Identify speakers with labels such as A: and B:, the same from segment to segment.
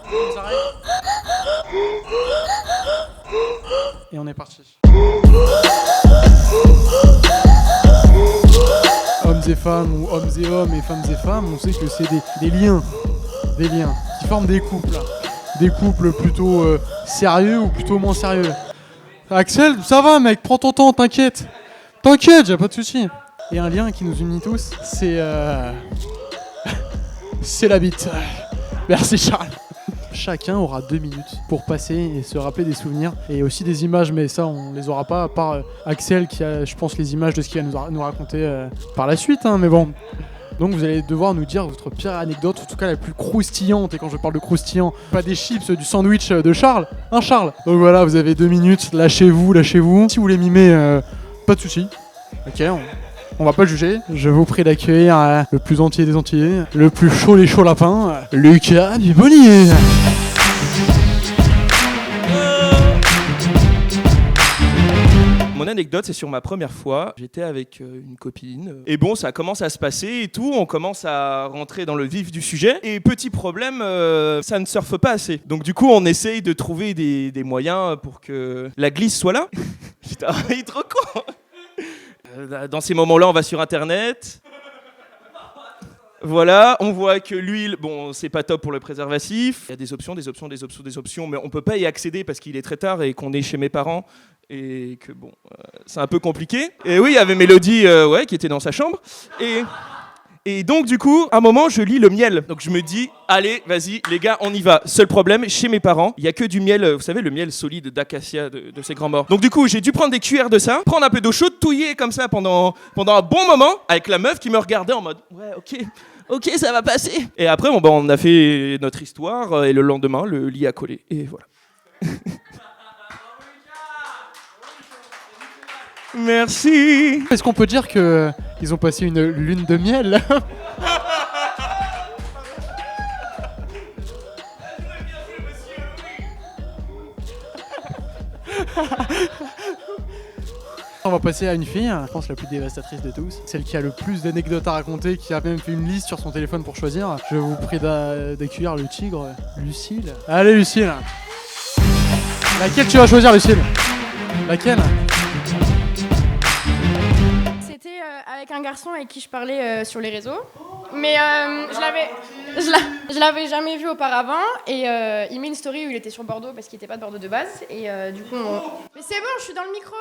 A: On s'arrête. Et on est parti. Hommes et femmes, ou hommes et hommes et femmes et femmes, on sait que c'est des liens qui forment des couples plutôt sérieux ou plutôt moins sérieux. Axel, ça va mec, prends ton temps, t'inquiète, y'a pas de souci. Et un lien qui nous unit tous, c'est c'est la bite. Merci Charles. Chacun aura 2 minutes pour passer et se rappeler des souvenirs et aussi des images, mais ça on les aura pas, à part Axel qui a, je pense, les images de ce qu'il va nous raconter par la suite, hein, mais bon. Donc vous allez devoir nous dire votre pire anecdote, en tout cas la plus croustillante, et quand je parle de croustillant, pas des chips, du sandwich de Charles, hein Charles. Donc voilà, vous avez 2 minutes, lâchez-vous. Si vous voulez mimer, pas de soucis. Ok, on va pas le juger. Je vous prie d'accueillir le plus entier des entiers, le plus chaud des chauds lapins, Lucas Dubonnier.
B: Mon anecdote, c'est sur ma première fois. J'étais avec une copine. Et bon, ça commence à se passer et tout. On commence à rentrer dans le vif du sujet. Et petit problème, ça ne surfe pas assez. Donc du coup, on essaye de trouver des moyens pour que la glisse soit là. Putain, il est trop con. Dans ces moments-là, on va sur Internet. Voilà, on voit que l'huile, bon, c'est pas top pour le préservatif. Il y a des options, mais on peut pas y accéder parce qu'il est très tard et qu'on est chez mes parents et que bon, c'est un peu compliqué. Et oui, il y avait Mélodie, qui était dans sa chambre. Et donc, du coup, à un moment, je lis le miel. Donc, je me dis, allez, vas-y, les gars, on y va. Seul problème, chez mes parents, il y a que du miel, vous savez, le miel solide d'acacia de ces grands morts. Donc, du coup, j'ai dû prendre des cuillères de ça, prendre un peu d'eau chaude, touiller comme ça pendant un bon moment, avec la meuf qui me regardait en mode, ouais, ok, ça va passer. Et après, on a fait notre histoire, et le lendemain, le lit a collé. Et voilà. Merci.
A: Est-ce qu'on peut dire que ils ont passé une lune de miel? On va passer à une fille, je pense la plus dévastatrice de tous, celle qui a le plus d'anecdotes à raconter, qui a même fait une liste sur son téléphone pour choisir. Je vous prie d'accueillir le tigre, Lucille. Allez Lucille. Laquelle tu vas choisir, Lucille? Laquelle?
C: C'était avec un garçon avec qui je parlais sur les réseaux, mais je l'avais jamais vu auparavant, et il met une story où il était sur Bordeaux parce qu'il était pas de Bordeaux de base, et du coup mais c'est bon, je suis dans le micro.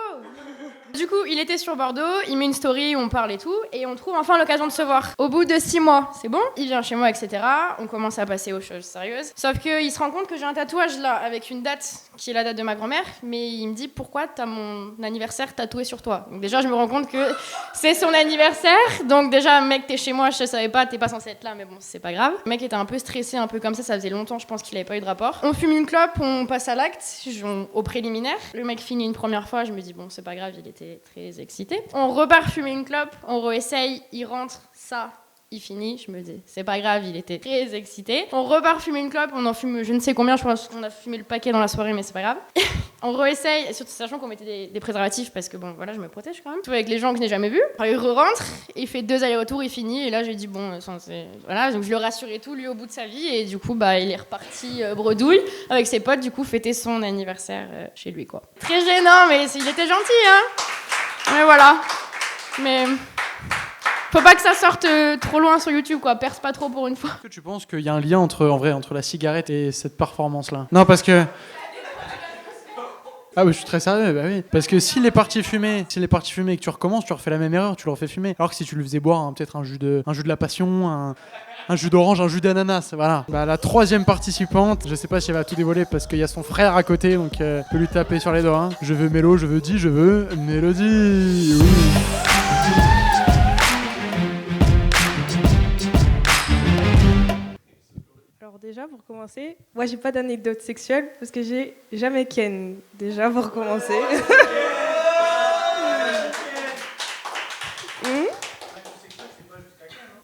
C: Du coup, il était sur Bordeaux, il met une story où on parle et tout, et on trouve enfin l'occasion de se voir. Au bout de 6 mois, c'est bon, il vient chez moi, etc. On commence à passer aux choses sérieuses. Sauf qu'il se rend compte que j'ai un tatouage là, avec une date qui est la date de ma grand-mère, mais il me dit pourquoi t'as mon anniversaire tatoué sur toi. Donc déjà, je me rends compte que c'est son anniversaire, donc déjà, mec, t'es chez moi, je savais pas, t'es pas censé être là, mais bon, c'est pas grave. Le mec était un peu stressé, un peu comme ça faisait longtemps, je pense qu'il avait pas eu de rapport. On fume une clope, on passe à l'acte, au préliminaire. Le mec finit une première fois, je me dis bon, c'est pas grave, il était très excité. On repart fumer une clope, on réessaye, il rentre, ça, il finit, je me dis c'est pas grave, il était très excité. On repart fumer une clope, on en fume je ne sais combien, je pense qu'on a fumé le paquet dans la soirée, mais c'est pas grave. On réessaye, surtout sachant qu'on mettait des préservatifs parce que bon voilà, je me protège quand même. Tout avec les gens que je n'ai jamais vus. Alors, il rentre, il fait 2 allers-retours, il finit, et là j'ai dit bon, voilà, donc je le rassure et tout, lui au bout de sa vie, et du coup bah il est reparti bredouille avec ses potes, du coup fêter son anniversaire chez lui quoi. Très gênant, mais il était gentil hein. Mais voilà. Mais faut pas que ça sorte trop loin sur YouTube quoi, perce pas trop pour une fois.
A: Est-ce que tu penses qu'il y a un lien entre la cigarette et cette performance là? Non, parce que ah oui, je suis très sérieux, bah oui. Parce que s'il est parti fumer et que tu recommences, tu refais la même erreur, tu le refais fumer. Alors que si tu le faisais boire, peut-être un jus de la passion, un jus d'orange, un jus d'ananas, voilà. Bah, la 3e participante, je sais pas si elle va tout dévoiler parce qu'il y a son frère à côté, donc je peux lui taper sur les doigts. Hein. Je veux Mélo, je veux Di, je veux Mélodie. Oui.
D: Alors déjà, pour commencer, moi j'ai pas d'anecdote sexuelle parce que j'ai jamais ken, déjà pour commencer.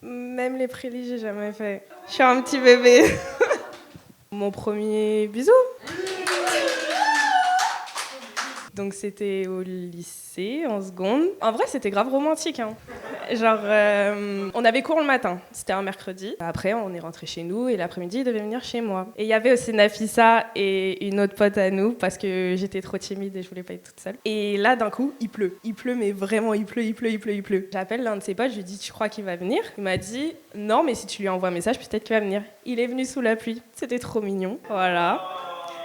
D: Même les prélis, j'ai jamais fait. Je suis un petit bébé. Mon premier bisou. Donc c'était au lycée, en seconde. En vrai, c'était grave romantique. Hein. Genre, on avait cours le matin, c'était un mercredi. Après, on est rentré chez nous et l'après-midi, il devait venir chez moi. Et il y avait aussi Nafissa et une autre pote à nous parce que j'étais trop timide et je voulais pas être toute seule. Et là, d'un coup, il pleut. Il pleut, mais vraiment, il pleut. J'appelle l'un de ses potes, je lui dis, tu crois qu'il va venir? Il m'a dit, non, mais si tu lui envoies un message, peut-être qu'il va venir. Il est venu sous la pluie. C'était trop mignon. Voilà.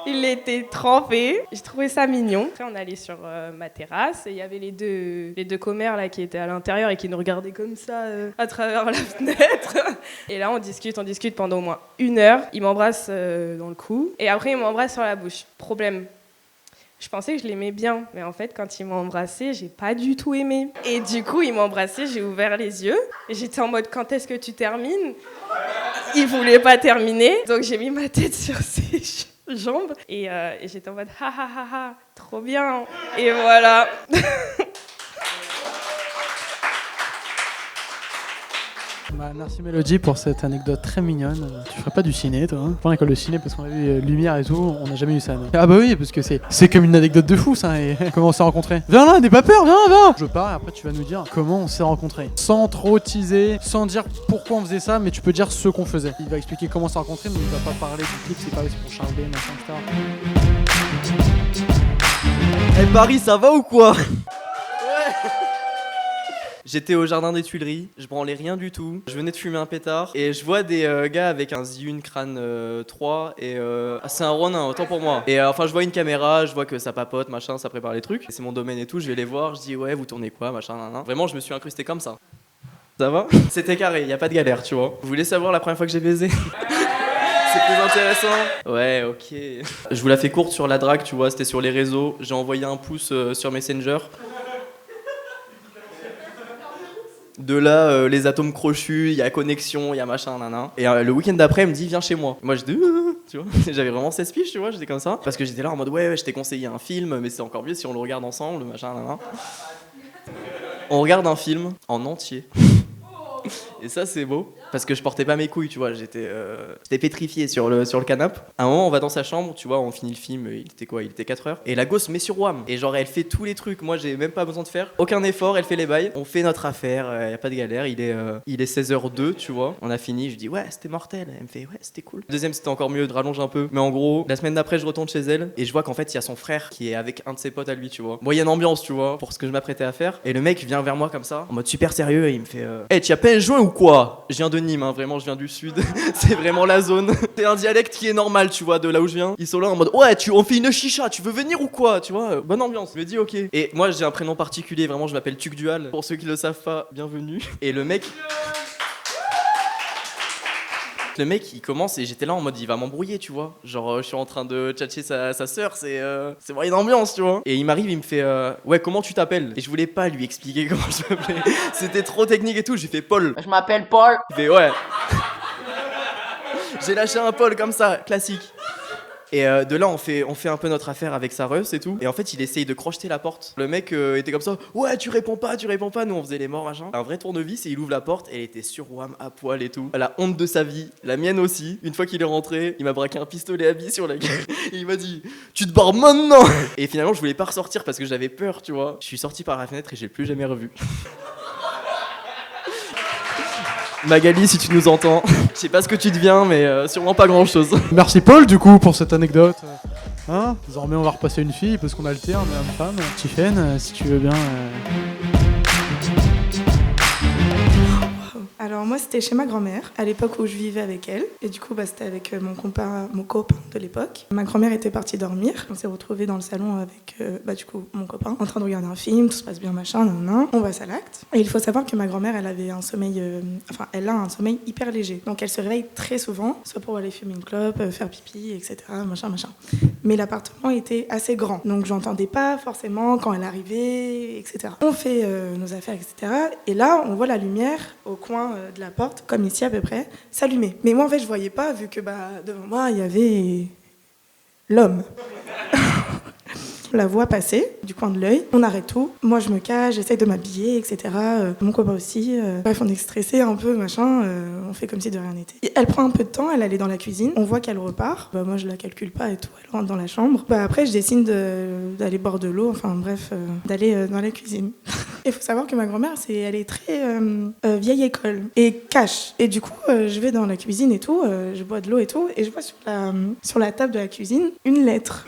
D: Il était trempé. J'ai trouvé ça mignon. Après, on allait sur ma terrasse et il y avait les deux commères là, qui étaient à l'intérieur et qui nous regardaient comme ça à travers la fenêtre. Et là, on discute pendant au moins 1 heure. Il m'embrasse dans le cou et après, il m'embrasse sur la bouche. Problème. Je pensais que je l'aimais bien, mais en fait, quand il m'a embrassée, j'ai pas du tout aimé. Et du coup, il m'a embrassée, j'ai ouvert les yeux et j'étais en mode, quand est-ce que tu termines? Il voulait pas terminer, donc j'ai mis ma tête sur ses jambes et j'étais en mode ha ha ha ha, trop bien. Et voilà.
A: Bah, merci Mélodie pour cette anecdote très mignonne. Tu ferais pas du ciné toi hein? Pas l'école de ciné parce qu'on a vu lumière et tout, on n'a jamais eu ça. Mais... Ah bah oui, parce que c'est comme une anecdote de fou ça. Et comment on s'est rencontrés? Viens là, n'aie pas peur, viens. Je pars et après tu vas nous dire comment on s'est rencontrés. Sans trop teaser, sans dire pourquoi on faisait ça, mais tu peux dire ce qu'on faisait. Il va expliquer comment on s'est rencontrés, mais il va pas parler du clip, c'est pas pour Charles B, machin, etc.
E: Eh Paris, ça va ou quoi? J'étais au jardin des Tuileries, je branlais rien du tout. Je venais de fumer un pétard et je vois des gars avec un Zhiyun Crane 3 et c'est un Ronin, autant pour moi. Et enfin je vois une caméra, je vois que ça papote, machin, ça prépare les trucs. C'est mon domaine et tout, je vais les voir, je dis ouais vous tournez quoi, machin, nan. Vraiment je me suis incrusté comme ça. Ça va? C'était carré, y a pas de galère, tu vois. Vous voulez savoir la première fois que j'ai baisé? C'est plus intéressant. Ouais, ok. Je vous la fais courte sur la drague, tu vois, c'était sur les réseaux. J'ai envoyé un pouce sur Messenger. De là, les atomes crochus, il y a connexion, il y a machin, nanan. Et le week-end d'après, elle me dit viens chez moi. Moi je dis tu vois, j'avais vraiment 16 piges, tu vois, j'étais comme ça. Parce que j'étais là en mode ouais, je t'ai conseillé un film, mais c'est encore mieux si on le regarde ensemble, machin, nanan. On regarde un film en entier. Et ça c'est beau, parce que je portais pas mes couilles, tu vois, j'étais pétrifié sur le canapé. À un moment on va dans sa chambre, tu vois, on finit le film, il était 4 heures. Et la gosse met sur WAM, et genre elle fait tous les trucs, moi j'ai même pas besoin de faire aucun effort, elle fait les bails. On fait notre affaire, y a pas de galère, il est 16h02, tu vois. On a fini, je dis ouais c'était mortel, elle me fait ouais c'était cool. Deuxième c'était encore mieux, de rallonger un peu. Mais en gros, la semaine d'après je retourne chez elle, et je vois qu'en fait il y a son frère qui est avec un de ses potes à lui, tu vois. Moyenne ambiance, tu vois, pour ce que je m'apprêtais à faire. Et le mec vient vers moi comme ça, en mode super sérieux, et il me fait hey, tu as peine joint ou quoi? Je viens de Nîmes, hein, vraiment, je viens du sud. C'est vraiment la zone. C'est un dialecte qui est normal, tu vois, de là où je viens. Ils sont là en mode ouais, on fait une chicha, tu veux venir ou quoi? Tu vois, bonne ambiance. Je lui ai dit ok. Et moi, j'ai un prénom particulier, vraiment, je m'appelle Tuc Dual. Pour ceux qui le savent pas, bienvenue. Et le mec, il commence et j'étais là en mode il va m'embrouiller, tu vois. Genre, je suis en train de tchatcher sa sœur, c'est vraiment une ambiance, tu vois. Et il m'arrive, il me fait ouais, comment tu t'appelles? Et je voulais pas lui expliquer comment je m'appelais. C'était trop technique et tout. J'ai fait Paul.
F: Je m'appelle Paul.
E: Il fait ouais. J'ai lâché un Paul comme ça, classique. Et de là, on fait un peu notre affaire avec sa Russ et tout. Et en fait, il essaye de crocheter la porte. Le mec était comme ça. Ouais, tu réponds pas. Nous, on faisait les morts, machin. Un vrai tournevis et il ouvre la porte. Et elle était sur WAM à poil et tout. La honte de sa vie. La mienne aussi. Une fois qu'il est rentré, il m'a braqué un pistolet à billes sur la gueule. Et il m'a dit tu te barres maintenant. Et finalement, je voulais pas ressortir parce que j'avais peur, tu vois. Je suis sorti par la fenêtre et j'ai plus jamais revu. Magali, si tu nous entends, je sais pas ce que tu deviens, mais sûrement pas grand chose.
A: Merci Paul du coup pour cette anecdote. Hein, désormais on va repasser une fille parce qu'on alterne homme-femme. Tiffen, si tu veux bien.
G: Alors moi c'était chez ma grand-mère à l'époque où je vivais avec elle et du coup c'était avec mon copain de l'époque. Ma grand-mère était partie dormir, on s'est retrouvés dans le salon avec du coup mon copain en train de regarder un film, tout se passe bien machin, nan. On passe à l'acte et il faut savoir que ma grand-mère elle avait un sommeil, elle a un sommeil hyper léger donc elle se réveille très souvent, soit pour aller fumer une clope, faire pipi, etc. machin. Mais l'appartement était assez grand donc j'entendais pas forcément quand elle arrivait, etc. On fait nos affaires, etc. Et là on voit la lumière au coin de la porte, comme ici à peu près, s'allumer. Mais moi en fait je voyais pas vu que devant moi il y avait l'homme. On la voit passer du coin de l'œil. On arrête tout. Moi, je me cache, j'essaye de m'habiller, etc. Mon copain aussi. Bref, on est stressé un peu, machin. On fait comme si de rien n'était. Et elle prend un peu de temps, elle allait dans la cuisine. On voit qu'elle repart. Moi, je la calcule pas et tout. Elle rentre dans la chambre. Après, je décide d'aller boire de l'eau. Enfin, bref, d'aller dans la cuisine. Il faut savoir que ma grand-mère, elle est très vieille école et cash. Et du coup, je vais dans la cuisine et tout, je bois de l'eau et tout, et je vois sur la table de la cuisine une lettre.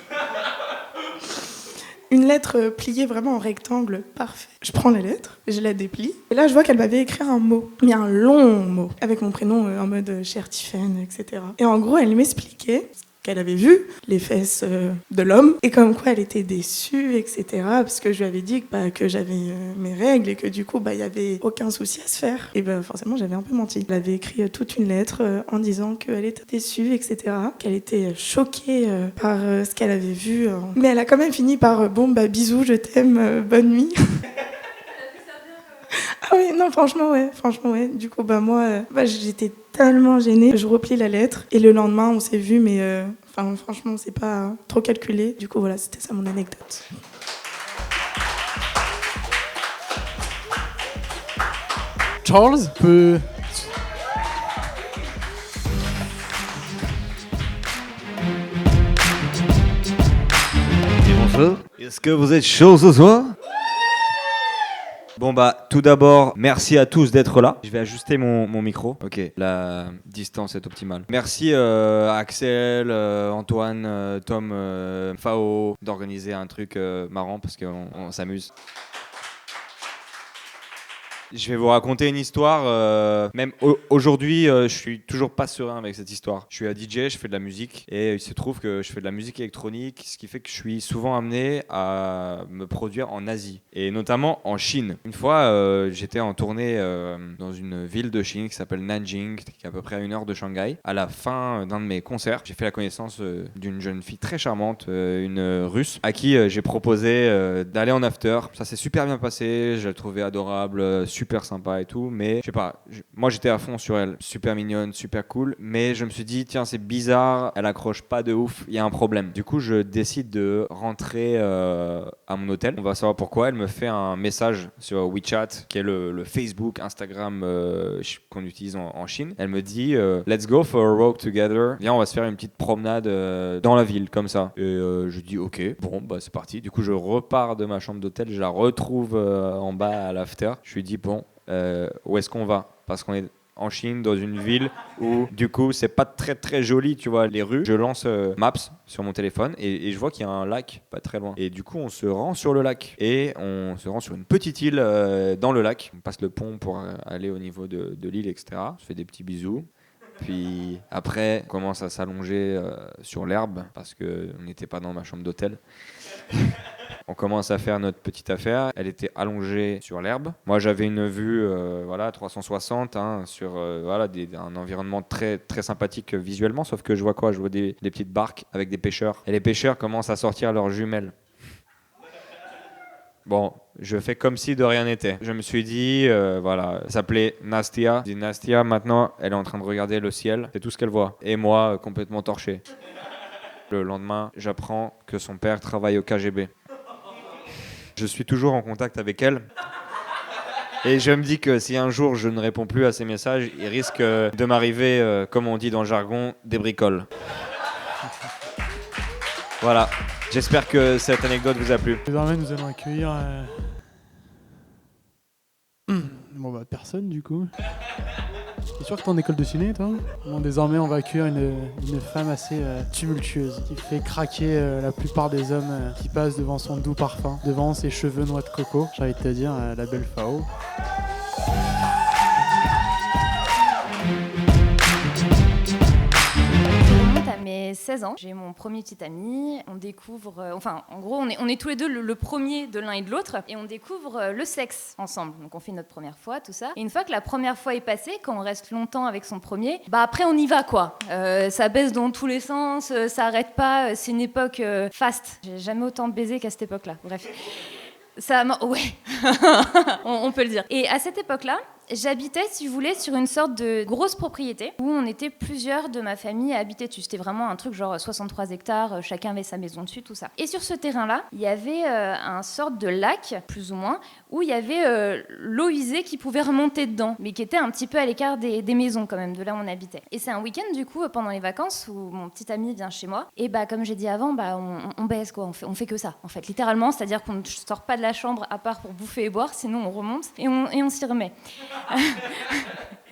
G: Une lettre pliée vraiment en rectangle parfait. Je prends la lettre, je la déplie, et là je vois qu'elle m'avait écrit un mot, mais un long mot, avec mon prénom en mode chère Tiffaine, etc. Et en gros, elle m'expliquait qu'elle avait vu les fesses de l'homme et comme quoi elle était déçue, etc. Parce que je lui avais dit que j'avais mes règles et que du coup, il n'y avait aucun souci à se faire. Et forcément, j'avais un peu menti. Elle avait écrit toute une lettre en disant qu'elle était déçue, etc. Qu'elle était choquée par ce qu'elle avait vu. Mais elle a quand même fini par bisous, je t'aime, bonne nuit. Ah oui, non, franchement, ouais. Du coup, moi, j'étais tellement gênée. Je replie la lettre et le lendemain, on s'est vu, mais franchement, on s'est pas trop calculé. Du coup, voilà, c'était ça mon anecdote.
A: Charles peut...
F: Et bonsoir. Est-ce que vous êtes chaud ce soir? Bon tout d'abord, merci à tous d'être là. Je vais ajuster mon micro. Ok, la distance est optimale. Merci à Axel, Antoine, Tom, Fao d'organiser un truc marrant parce qu'on s'amuse. Je vais vous raconter une histoire. Même aujourd'hui, je suis toujours pas serein avec cette histoire. Je suis un DJ, je fais de la musique et il se trouve que je fais de la musique électronique, ce qui fait que je suis souvent amené à me produire en Asie et notamment en Chine. Une fois, j'étais en tournée dans une ville de Chine qui s'appelle Nanjing, qui est à peu près à 1 heure de Shanghai. À la fin d'un de mes concerts, j'ai fait la connaissance d'une jeune fille très charmante, une Russe, à qui j'ai proposé d'aller en after. Ça s'est super bien passé, je la trouvais adorable, super sympa et tout, mais je sais pas, moi j'étais à fond sur elle, super mignonne, super cool, mais je me suis dit tiens c'est bizarre, elle accroche pas de ouf, il y a un problème. Du coup je décide de rentrer à mon hôtel, on va savoir pourquoi. Elle me fait un message sur WeChat qui est le Facebook, Instagram qu'on utilise en Chine. Elle me dit let's go for a walk together, viens on va se faire une petite promenade dans la ville comme ça. Et je dis ok, bon c'est parti. Du coup je repars de ma chambre d'hôtel, je la retrouve en bas à l'after, je lui dis bon où est-ce qu'on va? Parce qu'on est en Chine, dans une ville où du coup c'est pas très très joli, tu vois, les rues. Je lance Maps sur mon téléphone et je vois qu'il y a un lac pas très loin. Et du coup on se rend sur le lac et on se rend sur une petite île dans le lac. On passe le pont pour aller au niveau de l'île, etc. Je fais des petits bisous. Puis après, on commence à s'allonger sur l'herbe parce qu'on n'était pas dans ma chambre d'hôtel. On commence à faire notre petite affaire. Elle était allongée sur l'herbe. Moi, j'avais une vue 360 sur un environnement très, très sympathique visuellement. Sauf que je vois quoi? Je vois des petites barques avec des pêcheurs. Et les pêcheurs commencent à sortir leurs jumelles. Bon, je fais comme si de rien n'était. Je me suis dit, elle s'appelait Nastia. Je dis Nastia, maintenant, elle est en train de regarder le ciel. C'est tout ce qu'elle voit. Et moi, complètement torché. Le lendemain, j'apprends que son père travaille au KGB. Je suis toujours en contact avec elle. Et je me dis que si un jour je ne réponds plus à ses messages, il risque de m'arriver, comme on dit dans le jargon, des bricoles. Voilà. J'espère que cette anecdote vous a plu.
A: Désormais, nous allons accueillir... personne du coup. T'es sûr que t'es en école de ciné, toi? Bon, désormais, on va accueillir une femme assez tumultueuse qui fait craquer la plupart des hommes qui passent devant son doux parfum, devant ses cheveux noix de coco. J'ai envie de te dire, la belle Fao.
H: À mes 16 ans, j'ai mon premier petit ami, on découvre, en gros on est tous les deux le premier de l'un et de l'autre et on découvre le sexe ensemble, donc on fait notre première fois, tout ça, et une fois que la première fois est passée, quand on reste longtemps avec son premier, après on y va quoi, ça baisse dans tous les sens, ça arrête pas, c'est une époque fast, j'ai jamais autant baisé qu'à cette époque là, bref. Ça, ouais, on peut le dire. Et à cette époque-là, j'habitais, si vous voulez, sur une sorte de grosse propriété où on était plusieurs de ma famille à habiter dessus. C'était vraiment un truc genre 63 hectares, chacun avait sa maison dessus, tout ça. Et sur ce terrain-là, il y avait un sorte de lac, plus ou moins, où il y avait l'eau usée qui pouvait remonter dedans, mais qui était un petit peu à l'écart des maisons quand même, de là où on habitait. Et c'est un week-end du coup, pendant les vacances, où mon petit ami vient chez moi, et comme j'ai dit avant, on baise quoi, on fait que ça, en fait, littéralement, c'est-à-dire qu'on ne sort pas de la chambre à part pour bouffer et boire, sinon on remonte et on s'y remet.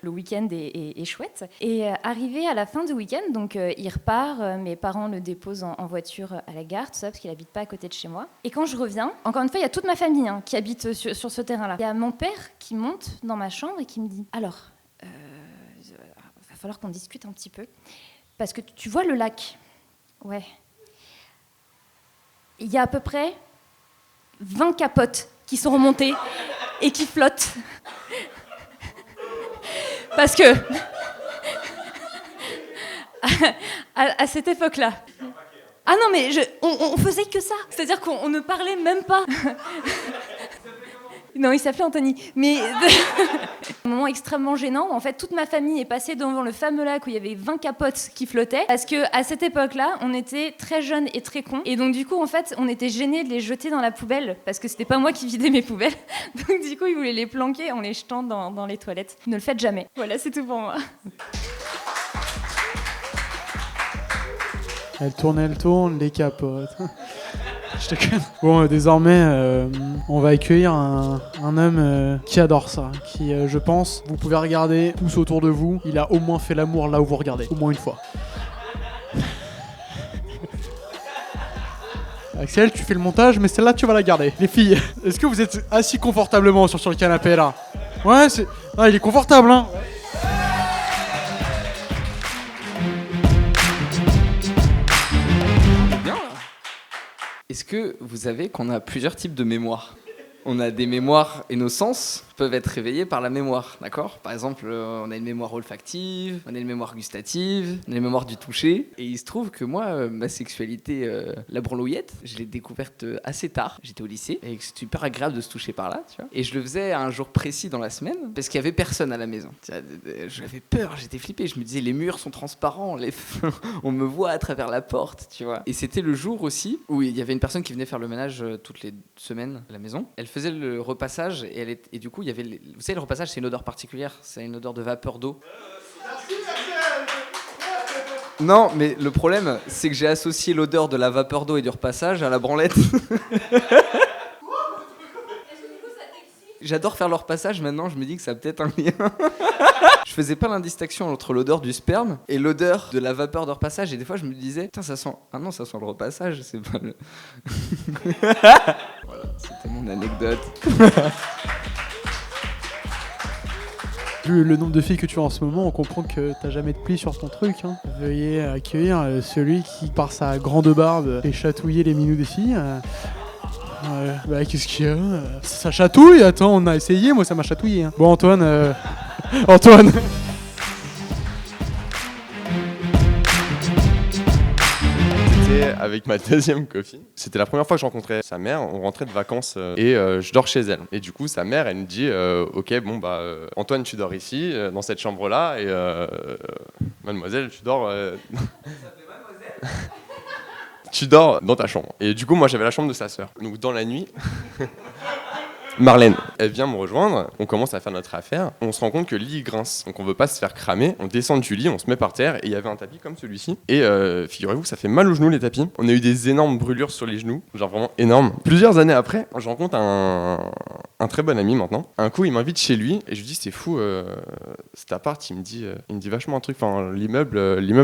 H: Le week-end est chouette. Et arrivé à la fin du week-end, donc il repart, mes parents le déposent en voiture à la gare, tout ça, parce qu'il n'habite pas à côté de chez moi. Et quand je reviens, encore une fois, il y a toute ma famille qui habite sur ce terrain-là. Il y a mon père qui monte dans ma chambre et qui me dit « Alors, va falloir qu'on discute un petit peu, parce que tu vois le lac ? Ouais. Il y a à peu près 20 capotes qui sont remontées et qui flottent. » Parce que, à cette époque-là... Ah non, mais on faisait que ça. C'est-à-dire qu'on ne parlait même pas. Non, il s'appelait Anthony. Mais un moment extrêmement gênant. En fait, toute ma famille est passée devant le fameux lac où il y avait 20 capotes qui flottaient. Parce qu'à cette époque-là, on était très jeunes et très cons. Et donc, du coup, en fait, on était gênés de les jeter dans la poubelle. Parce que c'était pas moi qui vidais mes poubelles. Donc, du coup, ils voulaient les planquer en les jetant dans les toilettes. Ne le faites jamais. Voilà, c'est tout pour moi.
A: Elle tourne, les capotes. Je te connais. Bon, désormais, on va accueillir un homme qui adore ça, qui, je pense, vous pouvez regarder tous autour de vous, il a au moins fait l'amour là où vous regardez, au moins une fois. Axel, tu fais le montage, mais celle-là, tu vas la garder. Les filles, est-ce que vous êtes assis confortablement sur le canapé, là ? Ouais, il est confortable, hein ?
I: Est-ce que vous savez qu'on a plusieurs types de mémoire ? On a des mémoires et nos sens peuvent être réveillés par la mémoire, d'accord ? Par exemple, on a une mémoire olfactive, on a une mémoire gustative, on a une mémoire du toucher. Et il se trouve que moi, ma sexualité, la branlouillette, je l'ai découverte assez tard. J'étais au lycée et c'est super agréable de se toucher par là, tu vois. Et je le faisais à un jour précis dans la semaine parce qu'il y avait personne à la maison. J'avais peur, j'étais flippé. Je me disais, les murs sont transparents, on me voit à travers la porte, tu vois. Et c'était le jour aussi où il y avait une personne qui venait faire le ménage toutes les semaines à la maison. Elle faisait le repassage et du coup, il y avait vous savez, le repassage, c'est une odeur particulière, c'est une odeur de vapeur d'eau. Non, mais le problème, c'est que j'ai associé l'odeur de la vapeur d'eau et du repassage à la branlette. J'adore faire le repassage, maintenant je me dis que ça a peut-être un lien. Je faisais pas l'indistinction entre l'odeur du sperme et l'odeur de la vapeur de repassage, et des fois je me disais, putain, ça sent... Ah non, ça sent le repassage, c'est pas le... Voilà, c'était mon anecdote.
A: Vu le nombre de filles que tu as en ce moment, on comprend que t'as jamais de plis sur ton truc. Hein. Veuillez accueillir celui qui, par sa grande barbe, fait chatouiller les minous des filles. Qu'est-ce qu'il y a ? Ça chatouille ? Attends, on a essayé, moi ça m'a chatouillé. Hein. Bon, Antoine... Antoine
J: avec ma deuxième copine. C'était la première fois que je rencontrais sa mère. On rentrait de vacances et je dors chez elle. Et du coup, sa mère, elle me dit ok, bon bah Antoine, tu dors ici, dans cette chambre-là, et mademoiselle, tu dors. Tu dors dans ta chambre. Et du coup, moi, j'avais la chambre de sa sœur. Donc dans la nuit. Marlène, elle vient me rejoindre, on commence à faire notre affaire, on se rend compte que le lit grince, donc on veut pas se faire cramer, on descend du lit, on se met par terre, et il y avait un tapis comme celui-ci, et figurez-vous que ça fait mal aux genoux les tapis, on a eu des énormes brûlures sur les genoux, genre vraiment énormes. Plusieurs années après, je rencontre un très bon ami maintenant, un coup il m'invite chez lui, et je lui dis c'est fou, cet appart, il me dit vachement un truc, enfin l'immeuble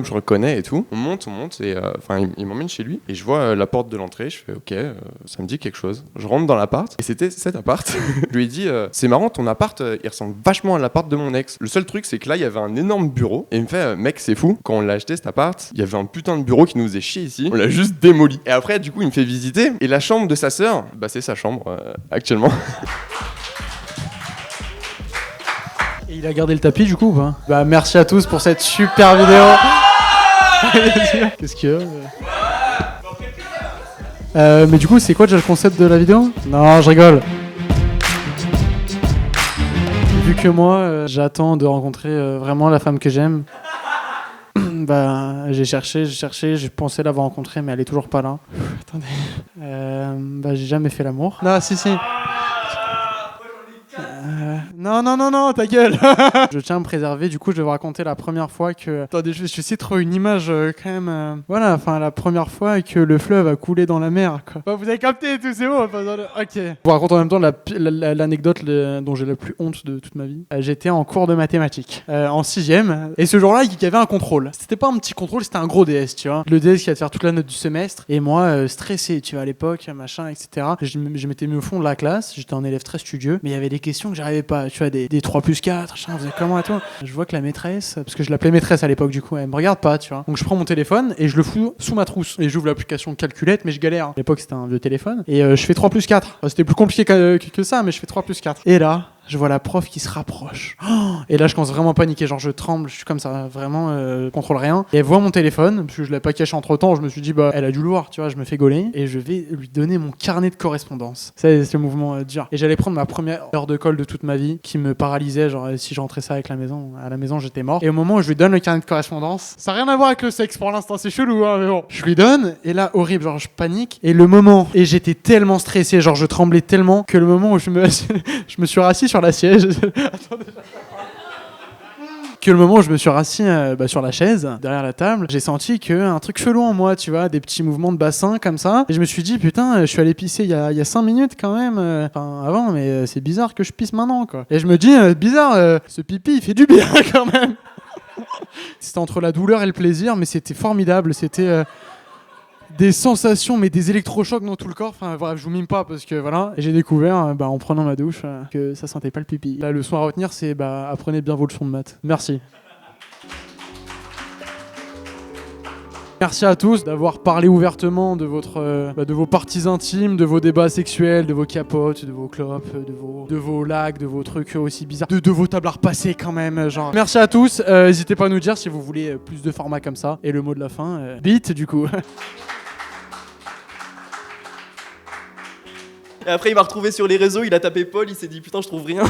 J: je reconnais et tout, on monte, et il m'emmène chez lui, et je vois la porte de l'entrée, je fais ok, ça me dit quelque chose, je rentre dans l'appart, et c'était cet appart. Je lui ai dit c'est marrant, ton appart il ressemble vachement à l'appart de mon ex. Le seul truc c'est que là il y avait un énorme bureau et il me fait mec c'est fou, quand on l'a acheté cet appart il y avait un putain de bureau qui nous faisait chier ici, on l'a juste démoli. Et après du coup il me fait visiter et la chambre de sa sœur, bah c'est sa chambre actuellement.
A: Et il a gardé le tapis du coup ou pas ? Bah merci à tous pour cette super vidéo. Qu'est-ce qu'il y a mais du coup c'est quoi déjà le concept de la vidéo ? Non je rigole. Vu que moi, j'attends de rencontrer vraiment la femme que j'aime, bah, j'ai cherché, j'ai pensé l'avoir rencontrée, mais elle est toujours pas là. Attendez. Bah, j'ai jamais fait l'amour. Non, si. Non, ta gueule. Je tiens à me préserver, du coup je vais vous raconter la première fois que... Attendez, je vais essayer de trouver une image quand même... Voilà, enfin la première fois que le fleuve a coulé dans la mer, quoi. Bah, vous avez capté tout, c'est bon. Ok. Je vous raconte en même temps l'anecdote dont j'ai la plus honte de toute ma vie. J'étais en cours de mathématiques, en 6ème, et ce jour-là, il y avait un contrôle. C'était pas un petit contrôle, c'était un gros DS, tu vois. Le DS qui va te faire toute la note du semestre, et moi, stressé, tu vois, à l'époque, machin, etc. Je m'étais mis au fond de la classe, j'étais un élève très studieux, mais il y avait des questions que j'arrivais pas, tu vois, des 3+4, machin, vous comment et tout. Je vois que la maîtresse, parce que je l'appelais maîtresse à l'époque, du coup, elle me regarde pas, tu vois. Donc je prends mon téléphone et je le fous sous ma trousse. Et j'ouvre l'application calculette, mais je galère. À l'époque, c'était un vieux téléphone. Et je fais 3+4. Enfin, c'était plus compliqué que ça, mais je fais 3+4. Et là, je vois la prof qui se rapproche. Oh, et là, je commence vraiment à paniquer. Genre, je tremble, je suis comme ça, vraiment, je contrôle rien. Et elle voit mon téléphone, parce que je l'ai pas caché entre temps. Je me suis dit, bah, elle a dû le voir, tu vois, je me fais gauler. Et je vais lui donner mon carnet de correspondance. C'est le mouvement dur. Et j'allais prendre ma première heure de colle de toute ma vie, qui me paralysait. Genre, si je rentrais ça avec à la maison, j'étais mort. Et au moment où je lui donne le carnet de correspondance, ça n'a rien à voir avec le sexe pour l'instant, c'est chelou, hein, mais bon. Je lui donne, et là, horrible, genre, je panique. Et le moment, et j'étais tellement stressé, genre, je tremblais tellement, que le moment où je me suis rassis sur la siège. Attendez. Que le moment où je me suis rassis sur la chaise, derrière la table, j'ai senti un truc chelou en moi, tu vois, des petits mouvements de bassin comme ça. Et je me suis dit, putain, je suis allé pisser il y a 5 minutes quand même. Enfin, avant, mais c'est bizarre que je pisse maintenant, quoi. Et je me dis, bizarre, ce pipi, il fait du bien quand même. C'était entre la douleur et le plaisir, mais c'était formidable. C'était... des sensations, mais des électrochocs dans tout le corps. Enfin, bref, je vous mime pas parce que voilà. Et j'ai découvert, en prenant ma douche, que ça sentait pas le pipi. La leçon à retenir, c'est apprenez bien vos leçons de maths. Merci. Merci à tous d'avoir parlé ouvertement de de vos parties intimes, de vos débats sexuels, de vos capotes, de vos clopes, de vos lacs, de vos trucs aussi bizarres, de vos tablards passés quand même, genre. Merci à tous. N'hésitez pas à nous dire si vous voulez plus de formats comme ça. Et le mot de la fin, beat du coup.
E: Et après, il m'a retrouvé sur les réseaux, il a tapé Paul, il s'est dit putain, je trouve rien.